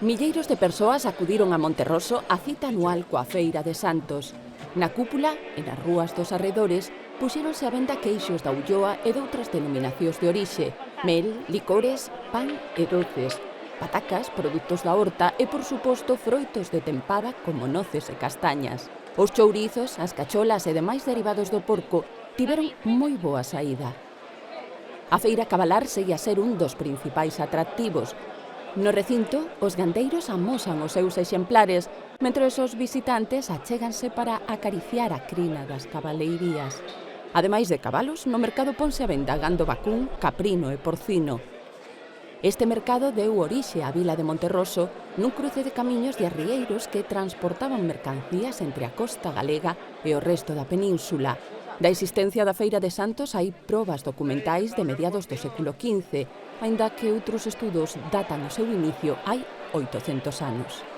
Milleiros de persoas acudiron a Monterroso á cita anual coa Feira de Santos. Na cúpula e nas rúas dos arredores puxéronse a venda queixos da Ulloa e doutras denominacións de orixe, mel, licores, pan e doces, patacas, produtos da horta e, por suposto, froitos de tempada como noces e castañas. Os chourizos, as cacholas e demais derivados do porco tiveron moi boa saída. A feira cabalar segue a ser un dos principais atractivos. No recinto, os gandeiros amosan os seus exemplares, mentres os visitantes achéganse para acariciar a crina das cabaleirías. Ademais de cabalos, no mercado ponse a venda gando vacún, caprino e porcino. Este mercado deu orixe á vila de Monterroso nun cruce de camiños de arrieiros que transportaban mercancías entre a costa galega e o resto da península. Da existencia da Feira de Santos hai probas documentais de mediados do século XV, aínda que outros estudos datan o seu inicio hai 800 anos.